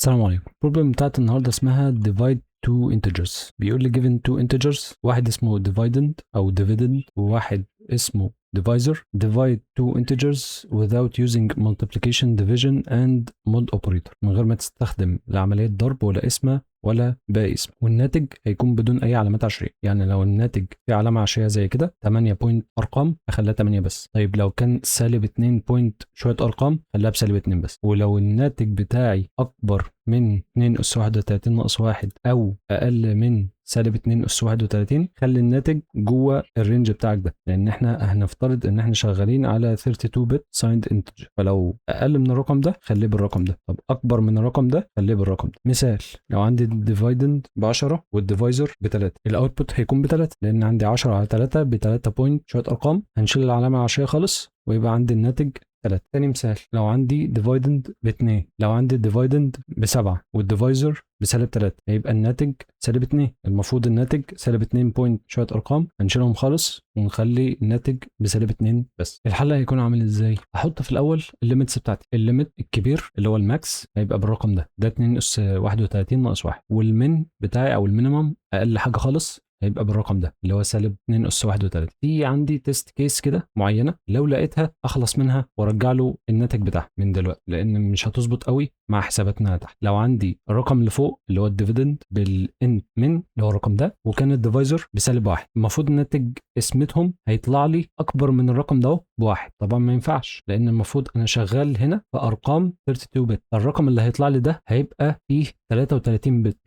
السلام عليكم. البروبلم بتاعت النهارده اسمها divide two integers. بيقول لي given two integers، واحد اسمه dividend او dividend وواحد اسمه divisor. divide two integers without using multiplication, division and mod operator، من غير ما تستخدم لا عملية ضرب ولا قسمة ولا باقي اسم، والناتج هيكون بدون اي علامات عشريه. يعني لو الناتج فيه علامه عشريه زي كده 8 بوينت ارقام اخليها 8 بس. طيب لو كان سالب 2 بوينت شويه ارقام خليها بسالب 2 بس. ولو الناتج بتاعي اكبر من 2 اس 31 ناقص 1 او اقل من سالب 2 اس 31 خلي الناتج جوه الرينج بتاعك ده، لان احنا هنفترض ان احنا شغالين على 32 بت سايند انتجر، فلو اقل من الرقم ده خليه بالرقم ده، طب اكبر من الرقم ده خليه بالرقم ده. مثال، لو عندي الديفايدند ب 10 والديفايزر ب 3، الاوتبوت هيكون ب 3، لان عندي 10 على 3 ب 3 بوينت شويه ارقام، هنشيل العلامه العشريه خالص ويبقى عندي الناتج 3. تاني مثال، لو عندي ديفايدند ب 2، لو عندي ديفايدند ب 7 والديفايزر بسالب 3، هيبقى الناتج سالب 2. المفروض الناتج سالب 2 بوينت شويه ارقام، هنشيلهم خالص ونخلي الناتج بسالب 2 بس. الحل هيكون عامل ازاي؟ هحط في الاول الليميتس بتاعتي. الليميت الكبير اللي هو الماكس هيبقى بالرقم ده 2 اس 31 ناقص 1، والمن بتاعي او المينيمم اقل حاجه خالص هيبقى بالرقم ده اللي هو سالب 2 اس 31. في عندي تيست كيس كده معينه، لو لقيتها اخلص منها وارجع له الناتج بتاعها من دلوقتي، لان مش هتظبط قوي مع حساباتنا تحت. لو عندي الرقم اللي فوق اللي هو الديفيدند بالانت من اللي هو الرقم ده، وكان الديفايزر بسالب 1، المفروض الناتج اسمتهم هيطلع لي اكبر من الرقم ده بواحد. طبعا ما ينفعش، لان المفروض انا شغال هنا في ارقام 32 بت، الرقم اللي هيطلع لي ده هيبقى فيه 33 بت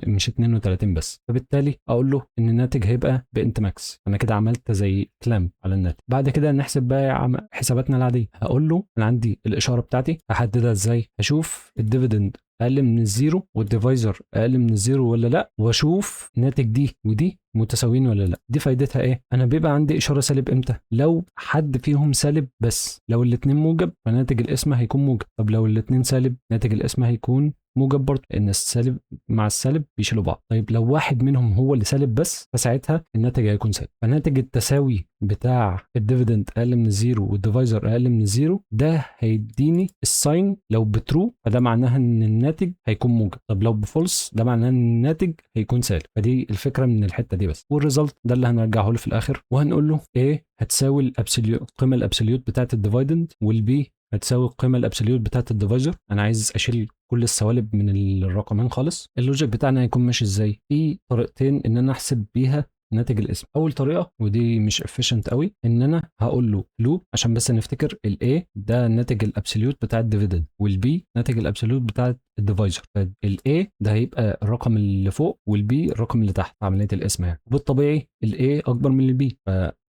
مش 32 بس، فبالتالي اقول له ان الناتج هيبقى بانت ماكس. انا كده عملت زي كلام على الناتج. بعد كده نحسب بقى حساباتنا العاديه. هقول له انا عندي الاشاره بتاعتي، احددها ازاي؟ اشوف الديفيدند اقل من الزيرو والديفايزر اقل من الزيرو ولا لا، واشوف ناتج دي ودي متساويين ولا لا. دي فايدتها ايه؟ انا بيبقى عندي اشاره سالب امتى؟ لو حد فيهم سالب بس. لو الاثنين موجب فناتج القسمه هيكون موجب، طب لو الاثنين سالب ناتج القسمه هيكون موجب برضه، لان السالب مع السالب بيشيلوا بعض. طيب لو واحد منهم هو اللي سالب بس، فساعتها الناتج هيكون سالب. فناتج التساوي بتاع الديفيدند اقل من الزيرو والديفايزر اقل من الزيرو ده هيديني الساين. لو بترو فده معناها ان الناتج هيكون موجب، طب لو بفولس ده معناه ان الناتج هيكون سالب. فدي الفكره من الحته دي بس. والريزلت ده اللي هنرجعه له في الاخر، وهنقول له ايه هتساوي الابسوليوت، القيمه الابسوليوت بتاعت الديفايدند، والبي هتساوي القيمه الابسوليوت بتاعت الديفايزر. انا عايز اشيل كل السوالب من الرقمين خالص. اللوجيك بتاعنا هيكون ماشي ازاي؟ في طريقتين ان انا احسب بيها ناتج الاسم. اول طريقه ودي مش افيشنت قوي، ان انا هقول له لوب عشان بس نفتكر، الاي ده ناتج الابسوليوت بتاع الديفيدند، والبي ناتج الابسوليوت بتاع الديفايزر. فالاي ده هيبقى الرقم اللي فوق، والبي الرقم اللي تحت عمليه القسمه يعني. وبالطبيعي الاي اكبر من البي،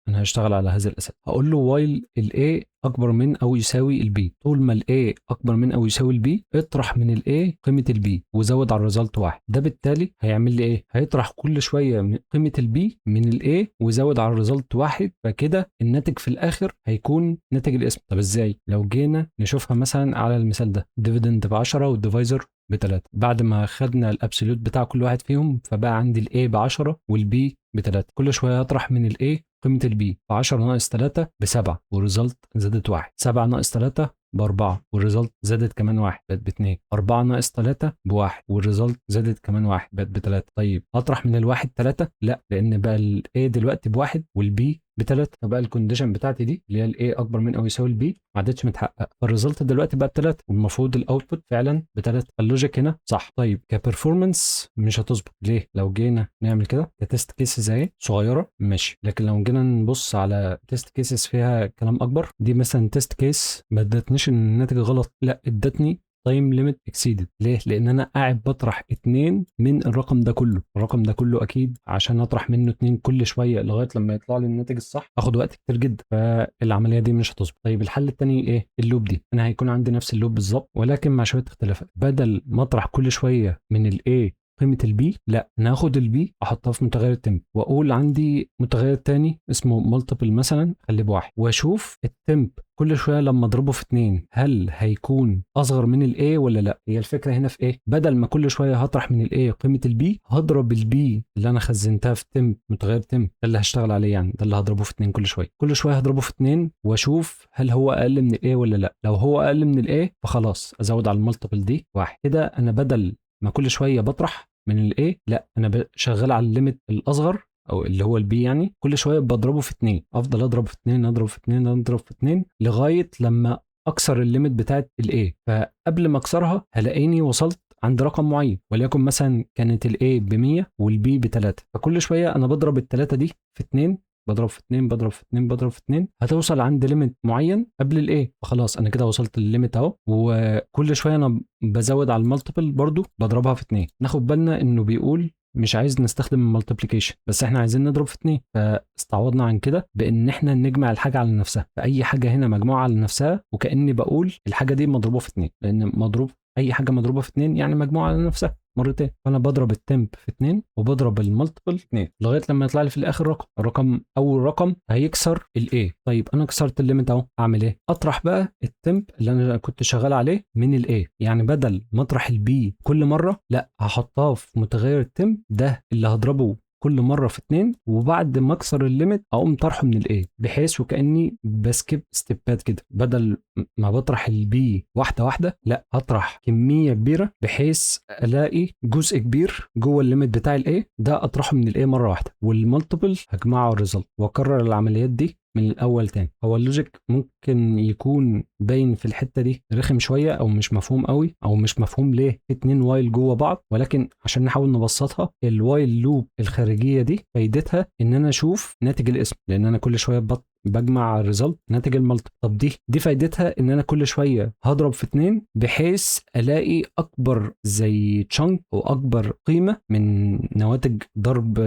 انا هشتغل على هذا الاساس. هقول له وايل الاي اكبر من او يساوي البي، طول ما الاي اكبر من او يساوي البي اطرح من الاي قيمه البي وزود على الريزلت واحد. ده بالتالي هيعمل لي ايه؟ هيطرح كل شويه من قيمه البي من الاي ويزود على الريزلت واحد، فكده الناتج في الاخر هيكون ناتج الاسم. طب ازاي؟ لو جينا نشوفها مثلا على المثال ده، ديفيدند ب 10 والديفايزر ب3، بعد ما خدنا الابسوليوت بتاع كل واحد فيهم فبقى عندي الاي ب 10 والبي ب3. كل شويه هطرح من الاي قيمه البي، ف 10 ناقص 3 ب7 والريزلت زادت 1، 7 ناقص 3 ب4 والريزلت زادت كمان 1 بقت ب2، 4 ناقص 3 ب1 والريزلت زادت كمان 1 بقت ب3. طيب اطرح من الواحد 3؟ لا، لان بقى الاي دلوقتي ب1 والبي ب3، فبقى الكونديشن بتاعتي دي اللي هي الاي اكبر من او يساوي البي ما عادتش متحققه، فالريزلت دلوقتي بقى ب3، والمفروض الاوتبوت فعلا ب3. فاللوجيك هنا صح. طيب كبرفورمانس مش هتظبط ليه؟ لو جينا نعمل كده كتست كيسز اهي صغيره ماشي، لكن لو جينا نبص على تيست كيسز فيها كلام اكبر، دي مثلا تيست كيس ما ادتنيش ان الناتج غلط، لا ادتني تايم ليميت اكسيدد. ليه؟ لان انا قاعد بطرح 2 من الرقم ده كله. الرقم ده كله اكيد عشان اطرح منه 2 كل شويه لغايه لما يطلع لي الناتج الصح اخد وقت كتير جدا، فالعمليه دي مش هتظبط. طيب الحل الثاني ايه؟ اللوب دي. انا هيكون عندي نفس اللوب بالظبط ولكن مع شويه اختلافات. بدل ما اطرح كل شويه من الاي قيمه البي، لا انا هاخد البي احطها في متغير التمب، واقول عندي متغير تاني اسمه مالتيبل مثلا خليه بواحد، واشوف التمب كل شويه لما اضربه في 2 هل هيكون اصغر من الاي ولا لا. هي الفكره هنا في ايه؟ بدل ما كل شويه هطرح من الاي قيمه البي، هضرب البي اللي انا خزنتها في تم متغير تم، ده اللي هشتغل عليه يعني، ده اللي هضربه في 2 كل شويه، كل شويه هضربه في 2 واشوف هل هو اقل من الاي ولا لا. لو هو اقل من الاي فخلاص ازود على المالتيبل دي واحد. كده انا بدل ما كل شويه بطرح من الاي، لا انا شغال على الليميت الاصغر او اللي هو البي يعني، كل شويه بضربه في 2، افضل اضرب في 2 اضرب في 2 اضرب في 2 لغايه لما اكسر الليميت بتاعت الاي. فقبل ما اكسرها هلاقيني وصلت عند رقم معين، وليكن مثلا كانت الاي ب 100 والبي ب 3، فكل شويه انا بضرب الثلاثه دي في 2، بضرب في 2 بضرب في 2 بضرب في 2، هتوصل عند ليميت معين قبل الاي، فخلاص انا كده وصلت للليميت اهو. وكل شويه انا بزود على المالتيبل برضو بضربها في 2. ناخد بالنا انه بيقول مش عايز نستخدم المالتيبليكيشن، بس احنا عايزين نضرب في 2، فاستعوضنا عن كده بان احنا نجمع الحاجه على نفسها، فاي حاجه هنا مجموعه على نفسها، وكاني بقول الحاجه دي مضروبه في 2، لان مضروب اي حاجه مضروبه في 2 يعني مجموعه على نفسها مرتين. فانا بضرب التمب في 2 وبضرب المالتيبل في 2 لغايه لما يطلع لي في الاخر رقم اول رقم هيكسر الاي. طيب انا كسرت الليميت اهو، اعمل ايه؟ اطرح بقى التمب اللي انا كنت شغال عليه من الاي، يعني بدل ما اطرح البي كل مره، لا هحطها في متغير التمب ده اللي هضربه كل مره في 2، وبعد ما اكسر الليميت اقوم طرحه من الاي، بحيث وكاني بسكيب ستيبات كده، بدل ما بطرح البي واحده واحده لا هطرح كميه كبيره بحيث الاقي جزء كبير جوه الليميت بتاع الاي ده اطرحه من الاي مره واحده، والمالتيبل هجمعه الريزلت واكرر العمليات دي من الاول تاني. هو اللوجيك ممكن يكون باين في الحته دي رخم شويه او مش مفهوم قوي، او مش مفهوم ليه اتنين وايل جوه بعض، ولكن عشان نحاول نبسطها، الوايل لوب الخارجيه دي فايدتها ان انا اشوف ناتج الاسم، لان انا كل شويه بجمع الريزلت ناتج المالتي. طب دي فايدتها ان انا كل شويه هضرب في 2 بحيث الاقي اكبر زي تشانك او اكبر قيمه من نواتج ضرب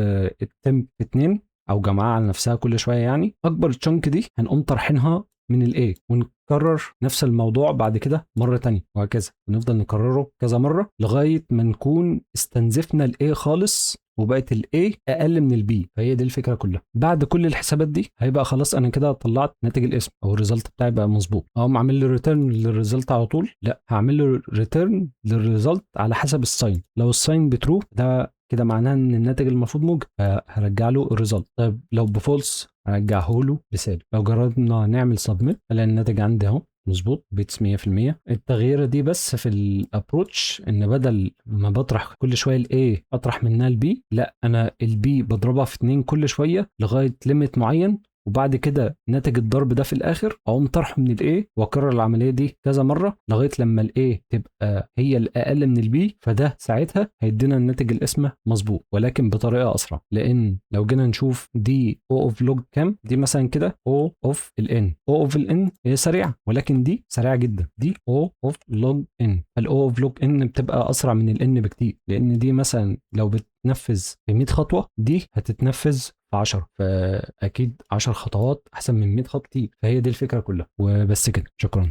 التم في 2 او جمعها على نفسها كل شويه، يعني اكبر تشانك دي هنقوم طرحينها من الاي، ونكرر نفس الموضوع بعد كده مره تانية، وهكذا ونفضل نكرره كذا مره لغايه ما نكون استنزفنا الاي خالص وبقت الاي اقل من البي. فهي دي الفكره كلها. بعد كل الحسابات دي هيبقى خلاص انا كده طلعت ناتج الاسم او الريزلت بتاعي بقى مظبوط. اقوم اعمل لي ريتيرن للريزلت على طول؟ لا، هعمل له ريتيرن للريزلت على حسب الساين. لو الساين بترو ده كده معناه ان الناتج المفروض موجب، فهرجع له الريزلت. طيب لو بفولس هرجعه له بسالب. لو جربنا نعمل سبميت الاقي الناتج عندي اهو مظبوط بيتس 100%. التغييره دي بس في الابروتش، ان بدل ما بطرح كل شويه الاي اطرح منها البي، لا انا البي بضربها في 2 كل شويه لغايه ليميت معين، وبعد كده ناتج الضرب ده في الاخر اقوم طرحه من الاي واكرر العمليه دي كذا مره لغايه لما الاي تبقى هي الاقل من البي، فده ساعتها هيدينا الناتج الاسمه مظبوط، ولكن بطريقه اسرع. لان لو جينا نشوف دي او اوف لوج كام، دي مثلا كده او اوف الان، او اوف الان هي سريعه، ولكن دي سريعه جدا، دي او اوف لوج ان. الاو اوف لوج ان بتبقى اسرع من الان بكتير، لان دي مثلا لو بتنفذ في 100 خطوه دي هتتنفذ في 10، فاكيد 10 خطوات احسن من 100 خط كتير. فهي دي الفكره كلها وبس كده، شكرا.